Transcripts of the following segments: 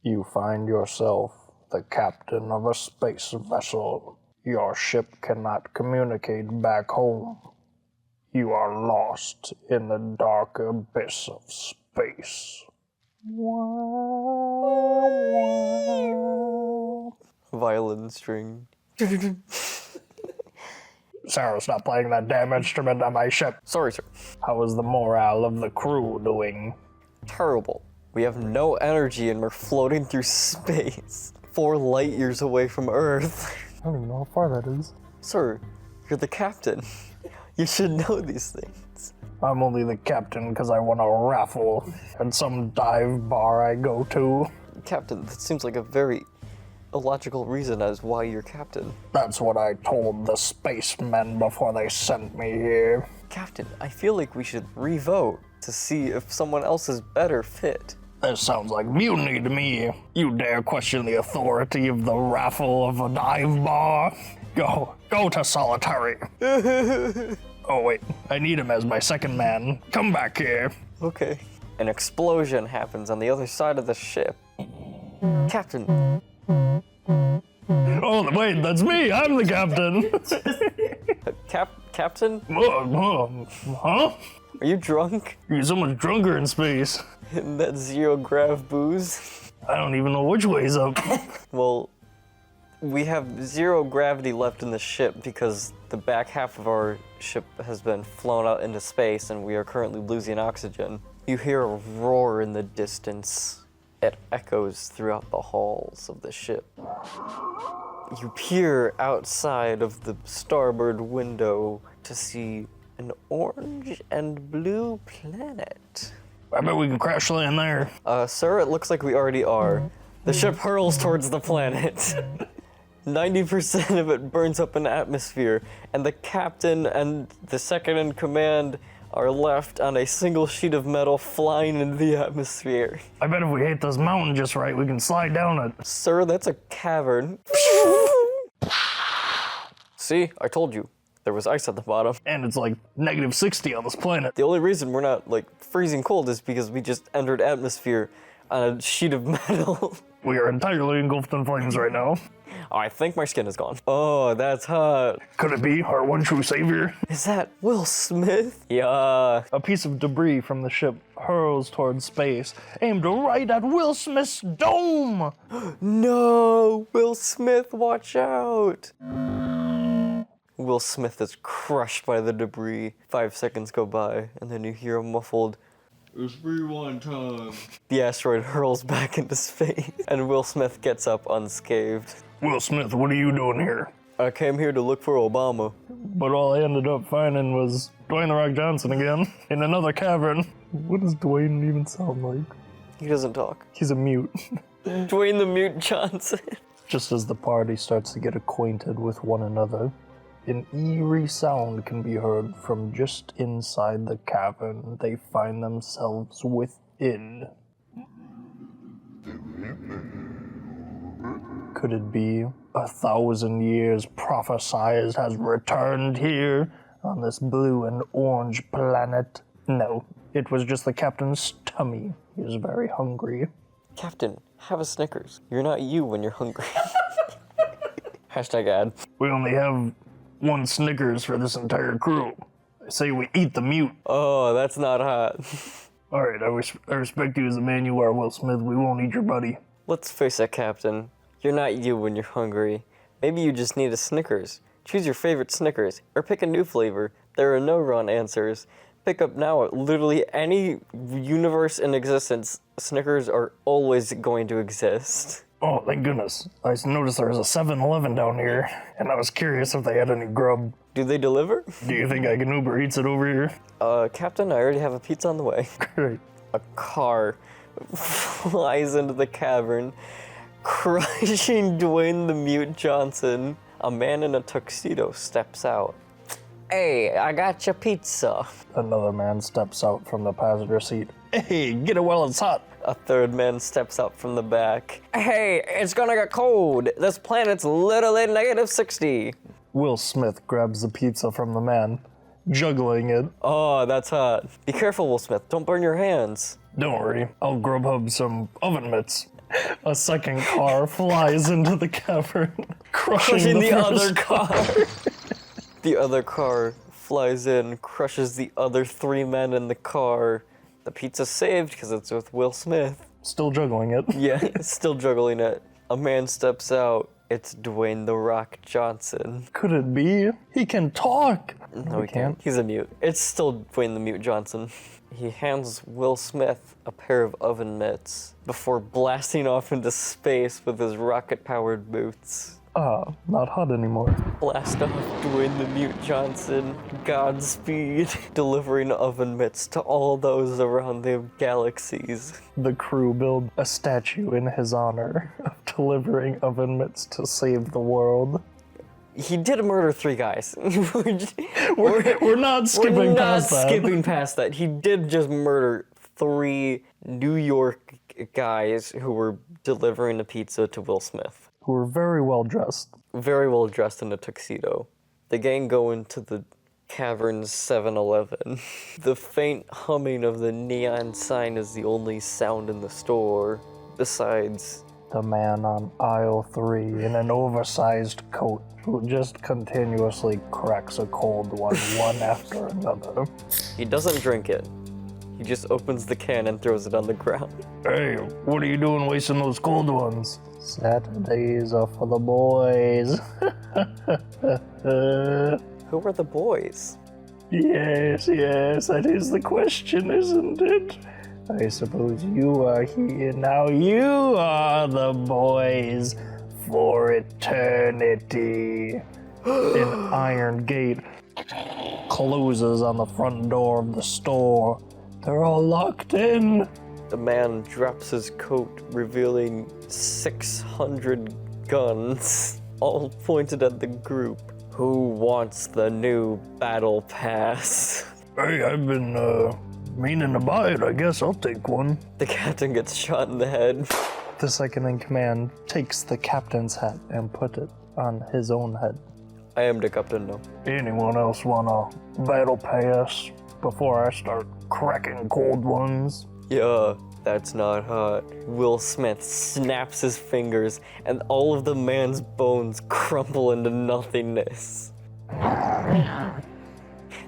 You find yourself the captain of a space vessel. Your ship cannot communicate back home. You are lost in the dark abyss of space. Violin string. Sarah, stop playing that damn instrument on my ship. Sorry, sir. How is the morale of the crew doing? Terrible. We have no energy and we're floating through space. 4 light years away from Earth. I don't even know how far that is. Sir, you're the captain. You should know these things. I'm only the captain because I won a raffle at some dive bar I go to. Captain, that seems like a very illogical reason as why you're captain. That's what I told the spacemen before they sent me here. Captain, I feel like we should re-vote to see if someone else is better fit. This sounds like mutiny to me. You dare question the authority of the raffle of a dive bar? Go to solitary. Oh wait, I need him as my second man. Come back here. Okay. An explosion happens on the other side of the ship. Captain. Oh wait, that's me. I'm the captain. Captain? Huh? Are you drunk? You're so much drunker in space. In that zero grav booze? I don't even know which way's up. Well, we have 0 gravity left in the ship because the back half of our ship has been flown out into space and we are currently losing oxygen. You hear a roar in the distance. It echoes throughout the halls of the ship. You peer outside of the starboard window to see an orange and blue planet. I bet we can crash land there. Sir, it looks like we already are. The ship hurls towards the planet. 90% of it burns up in atmosphere, and the captain and the second in command are left on a single sheet of metal flying into the atmosphere. I bet if we hit this mountain just right, we can slide down it. Sir, that's a cavern. See, I told you. There was ice at the bottom. And it's like -60 on this planet. The only reason we're not like freezing cold is because we just entered atmosphere on a sheet of metal. We are entirely engulfed in flames right now. Oh, I think my skin is gone. Oh, that's hot. Could it be our one true savior? Is that Will Smith? Yeah. A piece of debris from the ship hurls towards space, aimed right at Will Smith's dome! No! Will Smith, watch out! Will Smith is crushed by the debris. 5 seconds go by, and then you hear a muffled, "It's rewind time." The asteroid hurls back into space, and Will Smith gets up unscathed. Will Smith, what are you doing here? I came here to look for Obama. But all I ended up finding was Dwayne "The Rock" Johnson again, in another cavern. What does Dwayne even sound like? He doesn't talk. He's a mute. Dwayne the Mute Johnson. Just as the party starts to get acquainted with one another, an eerie sound can be heard from just inside the cavern they find themselves within. Could it be 1,000 years prophesied has returned here on this blue and orange planet? No, it was just the captain's tummy. He was very hungry. Captain, have a Snickers. You're not you when you're hungry. #ad. We only have 1 Snickers for this entire crew. I say we eat the mute. Oh, that's not hot. All right, I respect you as a man you are, Will Smith. We won't eat your buddy. Let's face it, Captain. You're not you when you're hungry. Maybe you just need a Snickers. Choose your favorite Snickers, or pick a new flavor. There are no wrong answers. Pick up now at literally any universe in existence. Snickers are always going to exist. Oh, thank goodness. I noticed there was a 7-Eleven down here, and I was curious if they had any grub. Do they deliver? Do you think I can Uber Eats it over here? Captain, I already have a pizza on the way. Great. A car flies into the cavern, crushing Dwayne the Mute Johnson. A man in a tuxedo steps out. Hey, I got your pizza. Another man steps out from the passenger seat. Hey, get it while it's hot. A third man steps up from the back. Hey, it's gonna get cold. This planet's literally -60. Will Smith grabs the pizza from the man, juggling it. Oh, that's hot. Be careful, Will Smith. Don't burn your hands. Don't worry, I'll Grubhub some oven mitts. A second car flies into the cavern, crushing the first other car. The other car flies in, crushes the other 3 men in the car. The pizza's saved because it's with Will Smith. Still juggling it. Yeah, still juggling it. A man steps out. It's Dwayne "The Rock" Johnson. Could it be? He can talk! No, he can't. He's a mute. It's still Dwayne the Mute Johnson. He hands Will Smith a pair of oven mitts before blasting off into space with his rocket-powered boots. Not hot anymore. Blast off Dwayne the Mute Johnson. Godspeed. Delivering oven mitts to all those around the galaxies. The crew build a statue in his honor of delivering oven mitts to save the world. He did murder 3 guys. We're not skipping past that. Skipping past that. He did just murder 3 New York guys who were delivering a pizza to Will Smith. Who were very well dressed. Very well dressed in a tuxedo. The gang go into the cavern's 7-Eleven. The faint humming of the neon sign is the only sound in the store. Besides, the man on aisle 3 in an oversized coat who just continuously cracks a cold one after another. He doesn't drink it. He just opens the can and throws it on the ground. Hey, what are you doing wasting those cold ones? Saturdays are for the boys. Who are the boys? Yes, that is the question, isn't it? I suppose you are here now. You are the boys for eternity. An iron gate closes on the front door of the store. They're all locked in. The man drops his coat, revealing 600 guns, all pointed at the group. Who wants the new battle pass? Hey, I've been, meaning to buy it. I guess I'll take one. The captain gets shot in the head. The second in command takes the captain's hat and put it on his own head. I am the captain now. Anyone else want a battle pass before I start cracking cold ones? Yeah, that's not hot. Will Smith snaps his fingers and all of the man's bones crumble into nothingness.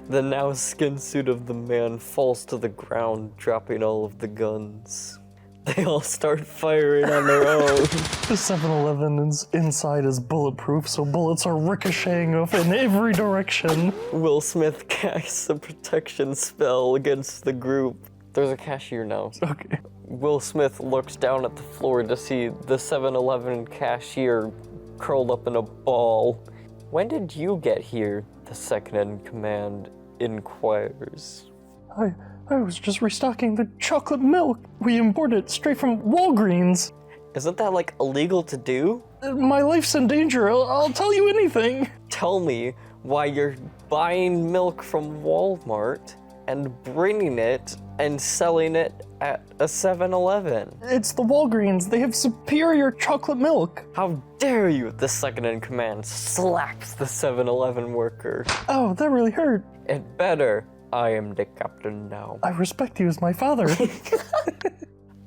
The now skin suit of the man falls to the ground, dropping all of the guns. They all start firing on their own. The 7-Eleven inside is bulletproof, so bullets are ricocheting off in every direction. Will Smith casts a protection spell against the group. There's a cashier now. Okay. Will Smith looks down at the floor to see the 7-Eleven cashier curled up in a ball. When did you get here? The second in command inquires. I was just restocking the chocolate milk. We imported it straight from Walgreens. Isn't that, like, illegal to do? My life's in danger. I'll tell you anything. Tell me why you're buying milk from Walmart and bringing it and selling it at a 7-Eleven. It's the Walgreens. They have superior chocolate milk. How dare you? The second in command slaps the 7-Eleven worker. Oh, that really hurt. It better. I am the captain now. I respect you as my father.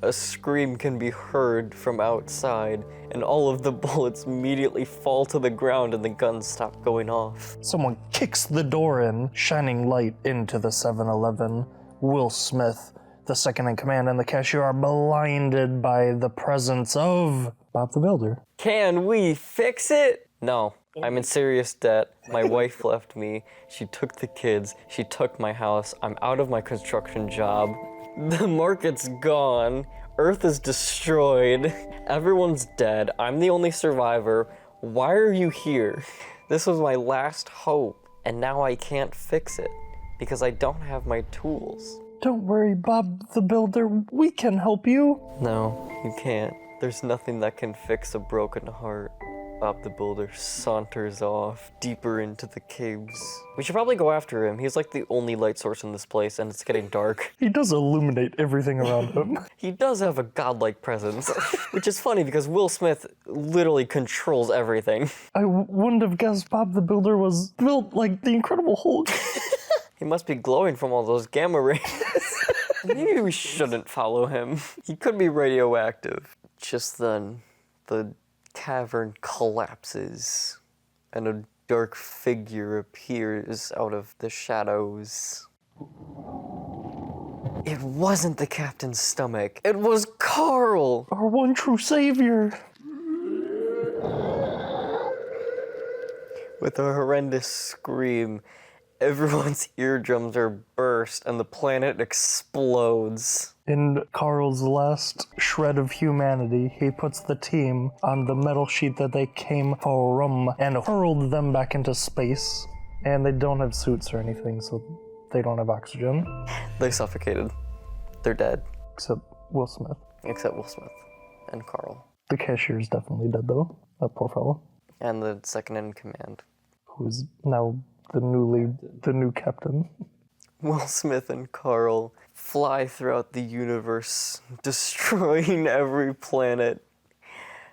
A scream can be heard from outside, and all of the bullets immediately fall to the ground and the guns stop going off. Someone kicks the door in, shining light into the 7-Eleven. Will Smith, the second in command, and the cashier are blinded by the presence of Bob the Builder. Can we fix it? No. I'm in serious debt. My wife left me. She took the kids. She took my house. I'm out of my construction job. The market's gone. Earth is destroyed. Everyone's dead. I'm the only survivor. Why are you here? This was my last hope, and now I can't fix it because I don't have my tools. Don't worry, Bob the Builder. We can help you. No, you can't. There's nothing that can fix a broken heart. Bob the Builder saunters off deeper into the caves. We should probably go after him. He's like the only light source in this place, and it's getting dark. He does illuminate everything around him. He does have a godlike presence, which is funny because Will Smith literally controls everything. I wouldn't have guessed Bob the Builder was built like the Incredible Hulk. He must be glowing from all those gamma rays. Maybe we shouldn't follow him. He could be radioactive. Just then, the cavern collapses, and a dark figure appears out of the shadows. It wasn't the captain's stomach. It was Carl! Our one true savior! With a horrendous scream, everyone's eardrums are burst and the planet explodes. In Carl's last shred of humanity, he puts the team on the metal sheet that they came from and hurled them back into space. And they don't have suits or anything, so they don't have oxygen. They suffocated. They're dead. Except Will Smith. Except Will Smith and Carl. The cashier's definitely dead, though. That poor fellow. And the second in command. Who's now the new captain. Will Smith and Carl fly throughout the universe, destroying every planet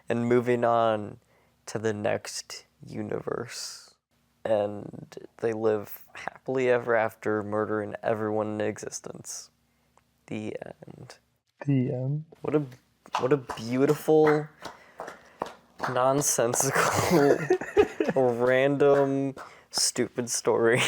and moving on to the next universe. And they live happily ever after, murdering everyone in existence. The end. The end. What a beautiful, nonsensical, random, stupid story.